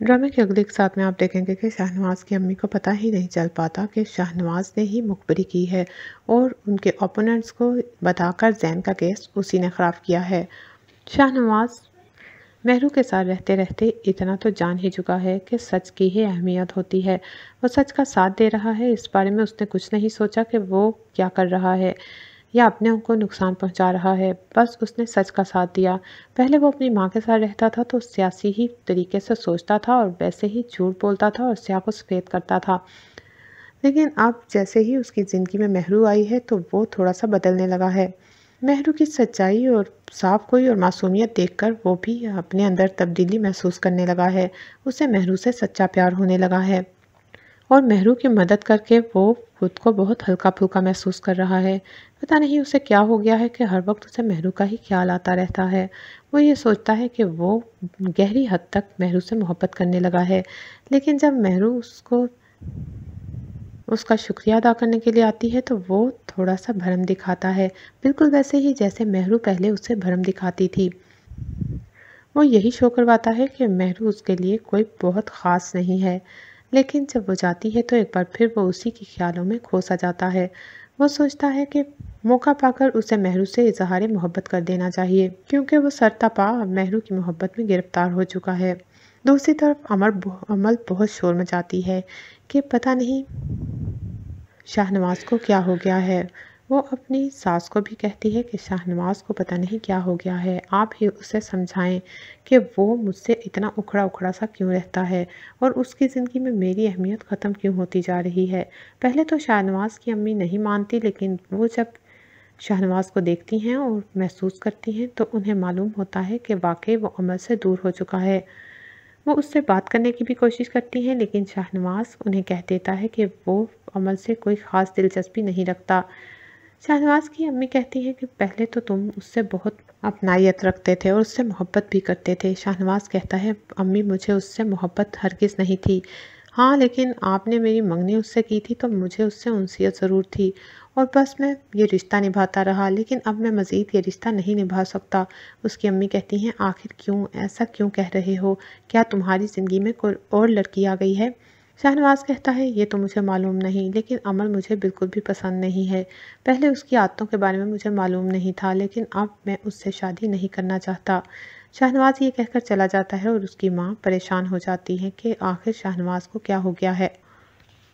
ड्रामे के अगले एक साथ में आप देखेंगे कि शाहनवाज की अम्मी को पता ही नहीं चल पाता कि शाहनवाज ने ही मुखबरी की है और उनके ओपोनेंट्स को बताकर जैन का केस उसी ने ख़राब किया है। शाहनवाज महरू के साथ रहते रहते इतना तो जान ही चुका है कि सच की ही अहमियत होती है। वो सच का साथ दे रहा है, इस बारे में उसने कुछ नहीं सोचा कि वो क्या कर रहा है या अपने को नुकसान पहुंचा रहा है। बस उसने सच का साथ दिया। पहले वो अपनी माँ के साथ रहता था तो सियासी ही तरीके से सोचता था और वैसे ही झूठ बोलता था और स्याह को सफ़ेद करता था। लेकिन अब जैसे ही उसकी ज़िंदगी में महरू आई है तो वो थोड़ा सा बदलने लगा है। महरू की सच्चाई और साफ गोई और मासूमियत देखकर वो भी अपने अंदर तब्दीली महसूस करने लगा है। उसे महरू से सच्चा प्यार होने लगा है और महरू की मदद करके वो खुद को बहुत हल्का फुल्का महसूस कर रहा है। पता नहीं उसे क्या हो गया है कि हर वक्त उसे महरू का ही ख्याल आता रहता है। वो ये सोचता है कि वो गहरी हद तक महरू से मोहब्बत करने लगा है, लेकिन जब महरू उसका शुक्रिया अदा करने के लिए आती है तो वो थोड़ा सा भरम दिखाता है, बिल्कुल वैसे ही जैसे महरू पहले उसे भरम दिखाती थी। वो यही शो करवाता है कि महरू उसके लिए कोई बहुत ख़ास नहीं है, लेकिन जब वो जाती है तो एक बार फिर वो उसी के ख्यालों में खो सा जाता है। वो सोचता है कि मौका पाकर उसे महरू से इजहार मोहब्बत कर देना चाहिए, क्योंकि वो सरतपा महरू की मोहब्बत में गिरफ्तार हो चुका है। दूसरी तरफ अमल बहुत शोर मचाती है कि पता नहीं शाहनवाज को क्या हो गया है। वो अपनी सास को भी कहती है कि शाहनवाज को पता नहीं क्या हो गया है, आप ही उसे समझाएं कि वो मुझसे इतना उखड़ा उखड़ा सा क्यों रहता है और उसकी ज़िंदगी में मेरी अहमियत ख़त्म क्यों होती जा रही है। पहले तो शाहनवाज की अम्मी नहीं मानती, लेकिन वो जब शाहनवाज को देखती हैं और महसूस करती हैं तो उन्हें मालूम होता है कि वाकई वो अमल से दूर हो चुका है। वो उससे बात करने की भी कोशिश करती हैं, लेकिन शाहनवाज उन्हें कह देता है कि वो अमल से कोई ख़ास दिलचस्पी नहीं रखता। शाहनवाज की अम्मी कहती हैं कि पहले तो तुम उससे बहुत अपनायत रखते थे और उससे मोहब्बत भी करते थे। शाहनवाज कहता है, अम्मी मुझे उससे मोहब्बत हरगिज़ नहीं थी। हाँ, लेकिन आपने मेरी मंगनी उससे की थी तो मुझे उससे उनसियत ज़रूर थी और बस मैं ये रिश्ता निभाता रहा, लेकिन अब मैं मज़ीद ये रिश्ता नहीं निभा सकता। उसकी अम्मी कहती हैं, आखिर क्यों ऐसा क्यों कह रहे हो? क्या तुम्हारी ज़िंदगी में कोई और लड़की आ गई है? शाहनवाज कहता है, ये तो मुझे मालूम नहीं, लेकिन अमल मुझे बिल्कुल भी पसंद नहीं है। पहले उसकी आदतों के बारे में मुझे मालूम नहीं था, लेकिन अब मैं उससे शादी नहीं करना चाहता। शाहनवाज ये कहकर चला जाता है और उसकी माँ परेशान हो जाती है कि आखिर शाहनवाज को क्या हो गया है।